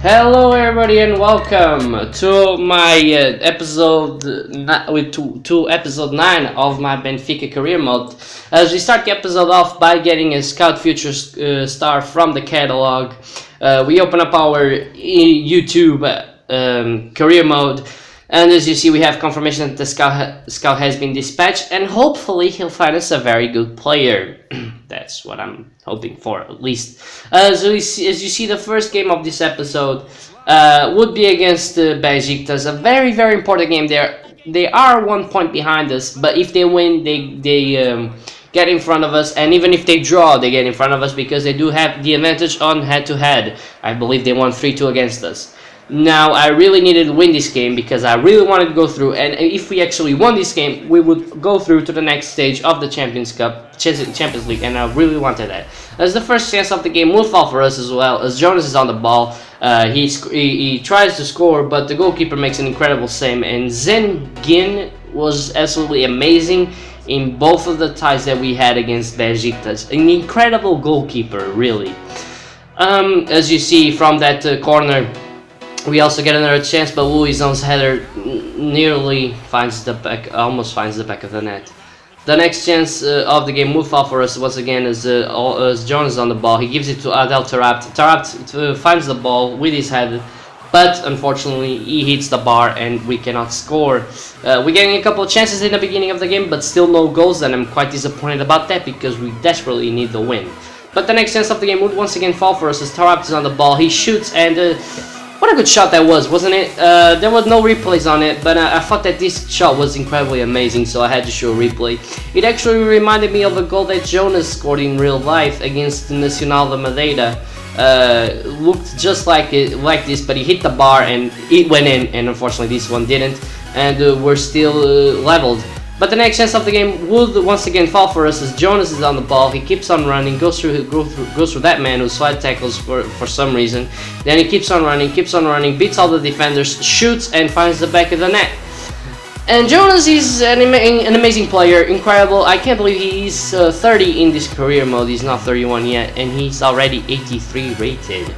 Hello, everybody, and welcome to my episode 9 of my Benfica career mode. As we start the episode off by getting a Scout Futures star from the catalog, we open up our YouTube career mode, and as you see, we have confirmation that the scout has been dispatched, and hopefully he'll find us a very good player. That's what I'm hoping for, at least. As you see, the first game of this episode would be against Benfica, a very, very important game. They are 1 point behind us, but if they win, they get in front of us, and even if they draw, they get in front of us because they do have the advantage on head-to-head. I believe they won 3-2 against us. Now, I really needed to win this game because I really wanted to go through, and if we actually won this game, we would go through to the next stage of the Champions League, and I really wanted that. As the first chance of the game will fall for us as well, as Jonas is on the ball. He tries to score, but the goalkeeper makes an incredible save, and Zengin was absolutely amazing in both of the ties that we had against Benfica. An incredible goalkeeper, really. As you see from that corner, we also get another chance, but Luizon's header nearly finds almost finds the back of the net. The next chance of the game will fall for us once again as Jonas is on the ball. He gives it to Adel Tarabt. Tarabt finds the ball with his head, but unfortunately he hits the bar and we cannot score. We're getting a couple of chances in the beginning of the game, but still no goals, and I'm quite disappointed about that because we desperately need the win. But the next chance of the game would once again fall for us as Tarabt is on the ball. He shoots, and what a good shot that was, wasn't it? There was no replays on it, but I thought that this shot was incredibly amazing, so I had to show a replay. It actually reminded me of a goal that Jonas scored in real life against Nacional de Madeira. Looked just like this, but he hit the bar and it went in, and unfortunately this one didn't, and we're still leveled. But the next chance of the game would once again fall for us as Jonas is on the ball. He keeps on running, goes through that man who slide tackles for some reason. Then he keeps on running, beats all the defenders, shoots, and finds the back of the net. And Jonas is an amazing player, incredible. I can't believe he's 30 in this career mode. He's not 31 yet, and he's already 83 rated.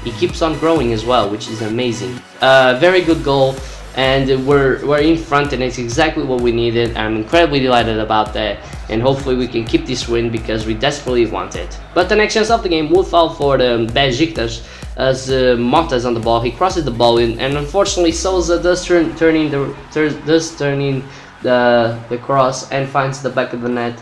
He keeps on growing as well, which is amazing. Very good goal. And we're in front, and it's exactly what we needed. I'm incredibly delighted about that, and hopefully we can keep this win because we desperately want it. But the next chance of the game will fall for the Benfica as Motta's on the ball. He crosses the ball in, and unfortunately Souza does turn in the cross and finds the back of the net,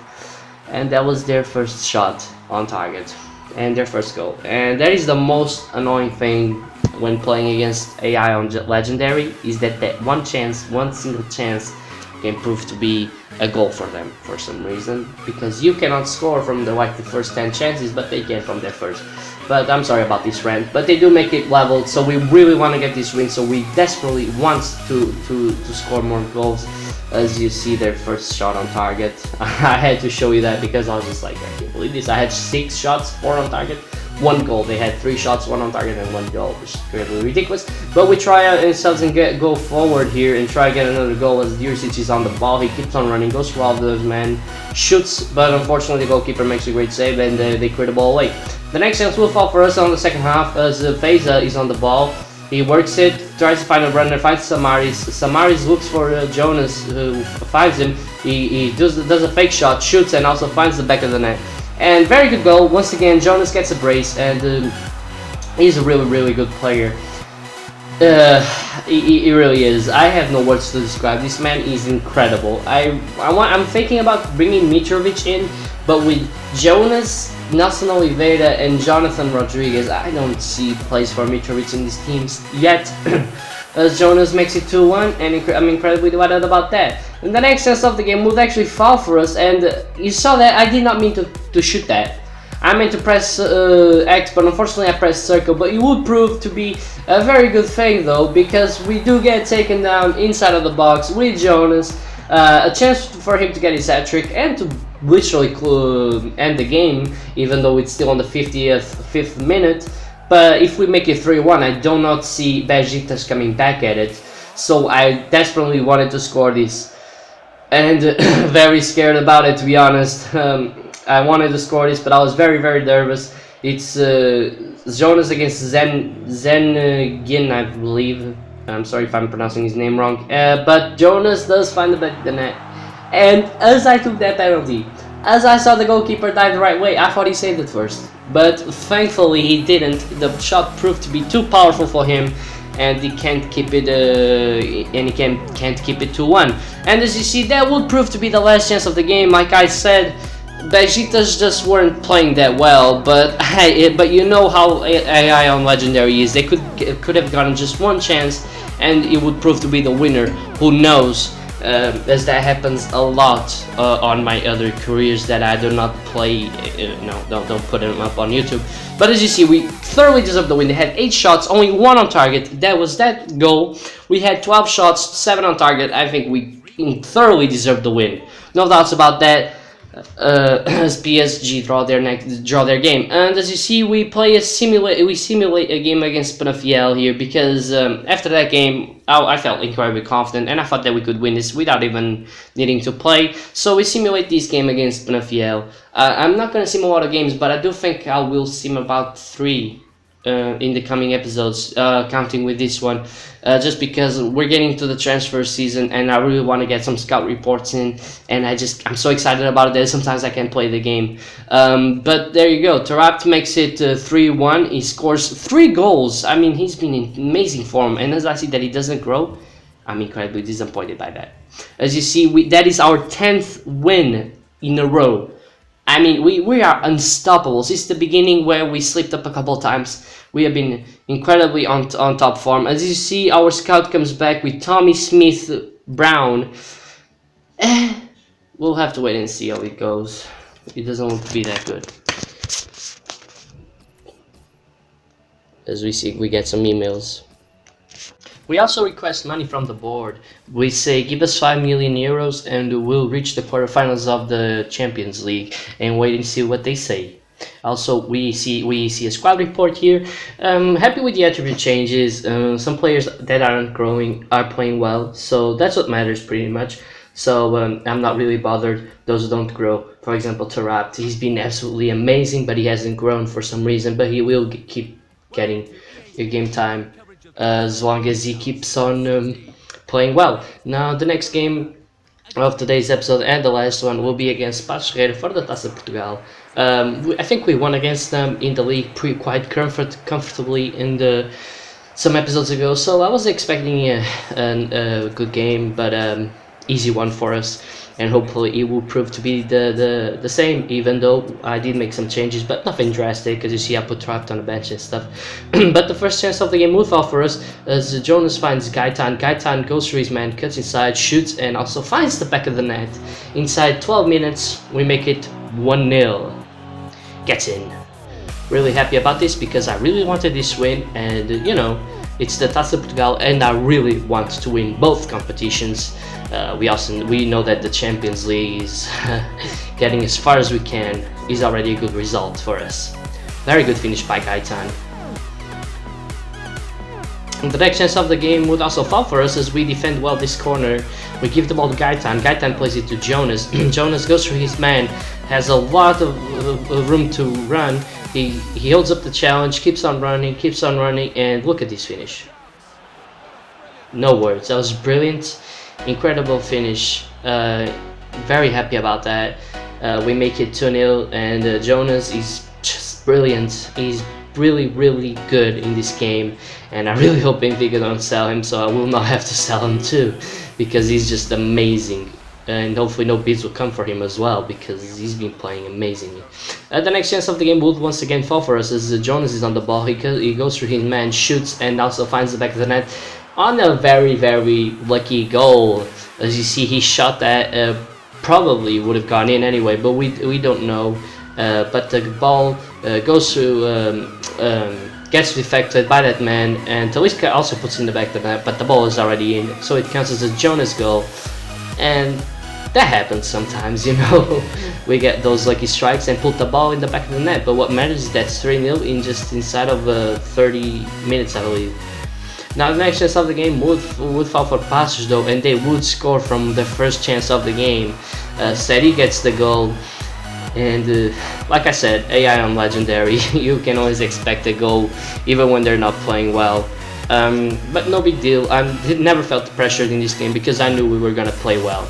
and that was their first shot on target and their first goal. And that is the most annoying thing when playing against AI on Legendary, is that one single chance can prove to be a goal for them for some reason, because you cannot score from the first 10 chances, but they can from their first. But I'm sorry about this rant, but they do make it leveled, so we really want to get this win, so we desperately want to score more goals. As you see, their first shot on target. I had to show you that because I was just like, I can't believe this. I had 6 shots, 4 on target, 1 goal. They had 3 shots, 1 on target, and 1 goal, which is really ridiculous. But we try ourselves and go forward here and try to get another goal as Juricic is on the ball. He keeps on running, goes through all those men, shoots, but unfortunately the goalkeeper makes a great save, and they clear the ball away. The next chance will fall for us on the second half as Feza is on the ball. He works it, tries to find a runner, finds Samaris. Samaris looks for Jonas, who finds him. He does a fake shot, shoots, and also finds the back of the net. And very good goal. Once again, Jonas gets a brace, and he's a really, really good player. He really is. I have no words to describe. This man is incredible. I'm thinking about bringing Mitrovic in, but with Jonas, Nelson Oliveira, and Jonathan Rodriguez, I don't see place for Mitrovic in these teams yet. As Jonas makes it 2-1, and I'm incredibly delighted about that. And the next chance of the game would actually fall for us, and you saw that I did not mean to shoot that. I meant to press X, but unfortunately I pressed circle, but it would prove to be a very good thing though, because we do get taken down inside of the box with Jonas, a chance for him to get his hat-trick and to literally end the game, even though it's still on the 5th minute. But if we make it 3-1, I do not see Benfica coming back at it, so I desperately wanted to score this, and very scared about it, to be honest. I wanted to score this, but I was very, very nervous. It's Jonas against Zengin, I believe. I'm sorry if I'm pronouncing his name wrong. But Jonas does find the back of the net. And as I took that penalty, as I saw the goalkeeper dive the right way, I thought he saved it first. But thankfully he didn't. The shot proved to be too powerful for him, and he can't keep it. Can't keep it 2-1. And as you see, that would prove to be the last chance of the game. Like I said, Besiktas just weren't playing that well, but you know how AI on Legendary is. They could have gotten just one chance, and it would prove to be the winner. Who knows? As that happens a lot on my other careers that I do not play. No, don't put them up on YouTube. But as you see, we thoroughly deserved the win. They had 8 shots, only 1 on target. That was that goal. We had 12 shots, 7 on target. I think we thoroughly deserved the win. No doubts about that. As PSG draw their game, and as you see, we simulate a game against Benfica here because after that game, I felt incredibly confident, and I thought that we could win this without even needing to play. So we simulate this game against Benfica. I'm not gonna sim a lot of games, but I do think I will sim about 3 in the coming episodes, counting with this one, just because we're getting to the transfer season and I really want to get some scout reports in, and I'm so excited about it that sometimes I can't play the game. But there you go, Tarapt makes it 3-1. He scores 3 goals. I mean, he's been in amazing form, and as I see that he doesn't grow, I'm incredibly disappointed by that. As you see, that is our 10th win in a row. I mean, we are unstoppable. Since the beginning where we slipped up a couple times, we have been incredibly on top form. As you see, our scout comes back with Tommy Smith Brown. We'll have to wait and see how it goes. It doesn't look to be that good. As we see, we get some emails. We also request money from the board. We say give us 5 million euros and we'll reach the quarterfinals of the Champions League, and wait and see what they say. Also, we see a squad report here. Happy with the attribute changes. Some players that aren't growing are playing well, so that's what matters pretty much. So I'm not really bothered. Those who don't grow, for example, Tarapt, he's been absolutely amazing, but he hasn't grown for some reason. But he will keep getting game time as long as he keeps on playing well. Now the next game of today's episode and the last one will be against Passos Ferreira for the Taça Portugal. I think we won against them in the league quite comfortably in some episodes ago, so I was expecting a good game, but easy one for us, and hopefully it will prove to be the same, even though I did make some changes, but nothing drastic, because you see I put Trapped on the bench and stuff. But the first chance of the game will fall for us as Jonas finds Gaitan. Gaitan goes through his man, cuts inside, shoots, and also finds the back of the net. Inside 12 minutes, we make it 1-0. Gets in. Really happy about this because I really wanted this win, and you know, it's the Taça Portugal and I really want to win both competitions. We know that the Champions League is getting as far as we can is already a good result for us. Very good finish by Gaitan. And the next chance of the game would also fall for us as we defend well this corner. We give the ball to Gaitan. Gaitan plays it to Jonas. Jonas goes through his man, has a lot of room to run. He holds up the challenge, keeps on running, and look at this finish. No words. That was brilliant, incredible finish. Very happy about that. We make it 2-0, and Jonas is just brilliant. He's really good in this game, and I really hope Benfica don't sell him, so I will not have to sell him too, because he's just amazing. And hopefully no bids will come for him as well, because he's been playing amazingly. The next chance of the game would once again fall for us as Jonas is on the ball. He goes through his man, shoots, and also finds the back of the net on a very lucky goal. As you see, he shot that probably would have gone in anyway, but we don't know. But the ball goes through, gets deflected by that man, and Talisca also puts in the back of the net, but the ball is already in, so it counts as a Jonas goal. And that happens sometimes, you know. We get those lucky strikes and put the ball in the back of the net, but what matters is that's 3-0 in just inside of 30 minutes, I believe. Now the next chance of the game would fall for Passos though, and they would score from the first chance of the game. Seti gets the goal. And like I said, AI on Legendary, you can always expect a goal even when they're not playing well. But no big deal. I never felt pressured in this game because I knew we were gonna play well.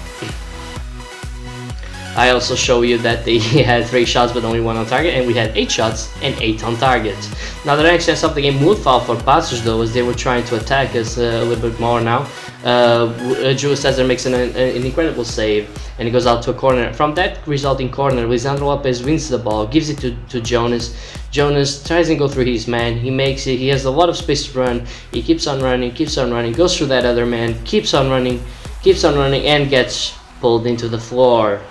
I also show you that they had 3 shots but only 1 on target, and we had 8 shots and 8 on target. Now the next chance of the game would fall for Passos though, as they were trying to attack us a little bit more now. Jules Cesar makes an incredible save, and he goes out to a corner. From that resulting corner, Lisandro Lopez wins the ball, gives it to Jonas. Jonas tries to go through his man, he makes it, he has a lot of space to run, he keeps on running, goes through that other man, keeps on running, and gets pulled into the floor.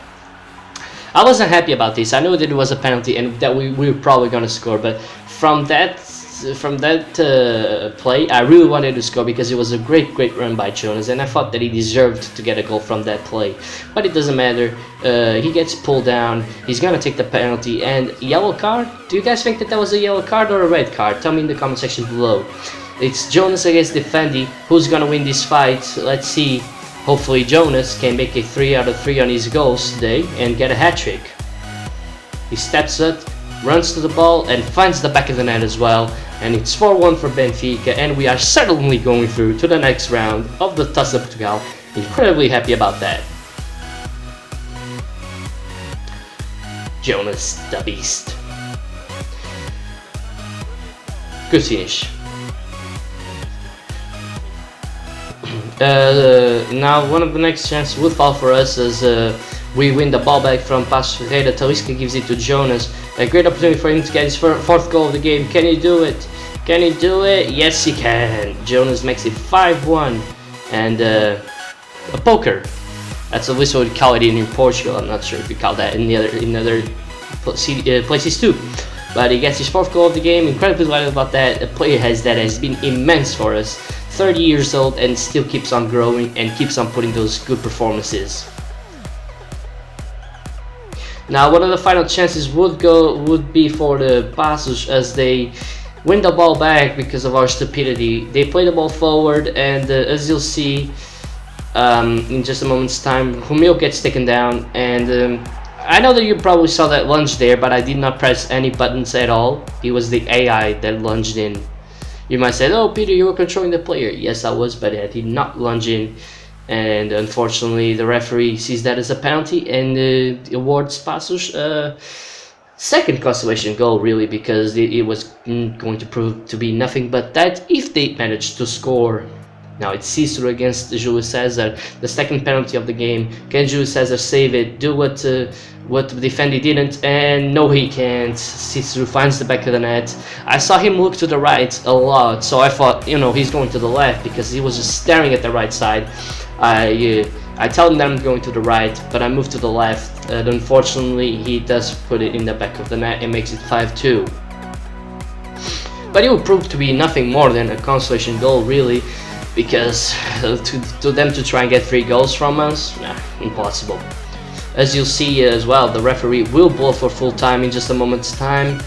I wasn't happy about this. I knew that it was a penalty and that we were probably going to score, but from that play, I really wanted to score because it was a great run by Jonas, and I thought that he deserved to get a goal from that play. But it doesn't matter. He gets pulled down. He's going to take the penalty, and yellow card? Do you guys think that was a yellow card or a red card? Tell me in the comment section below. It's Jonas against Defendi. Who's going to win this fight? Let's see. Hopefully Jonas can make a 3 out of 3 on his goals today and get a hat-trick. He steps up, runs to the ball, and finds the back of the net as well. And it's 4-1 for Benfica, and we are certainly going through to the next round of the Taça de Portugal. Incredibly happy about that. Jonas the Beast. Good finish. Now one of the next chances will fall for us as we win the ball back from Passos Ferreira. Talisca gives it to Jonas. A great opportunity for him to get his 4th goal of the game. Can he do it? Can he do it? Yes, he can. Jonas makes it 5-1. And a poker. That's at least what we call it in Portugal. I'm not sure if we call that in other places too. But he gets his 4th goal of the game. Incredibly delighted about that. A player that has been immense for us. 30 years old and still keeps on growing and keeps on putting those good performances. Now one of the final chances would be for the Passos as they win the ball back because of our stupidity. They play the ball forward, and as you'll see in just a moment's time, Romeo gets taken down, and I know that you probably saw that lunge there, but I did not press any buttons at all. It was the AI that lunged in. You might say, oh Peter, you were controlling the player. Yes, I was, but I did not lunge in. And unfortunately, the referee sees that as a penalty and awards Passos second consolation goal, really, because it was going to prove to be nothing but that if they managed to score. Now it's Cicero against Julio Cesar, the second penalty of the game. Can Julio Cesar save it? Do what Defendi didn't? And no, he can't. Cicero finds the back of the net. I saw him look to the right a lot, so I thought, you know, he's going to the left because he was just staring at the right side. I tell him that I'm going to the right, but I move to the left. Unfortunately, he does put it in the back of the net and makes it 5-2. But it would prove to be nothing more than a consolation goal, really. Because to them to try and get 3 goals from us, nah, impossible. As you'll see as well, the referee will blow for full time in just a moment's time.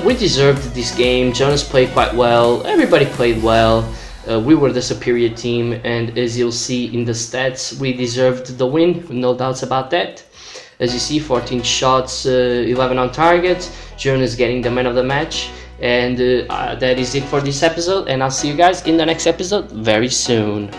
We deserved this game. Jonas played quite well. Everybody played well. We were the superior team, and as you'll see in the stats, we deserved the win, no doubts about that. As you see, 14 shots, 11 on target. Jonas getting the man of the match. And that is it for this episode, and I'll see you guys in the next episode very soon.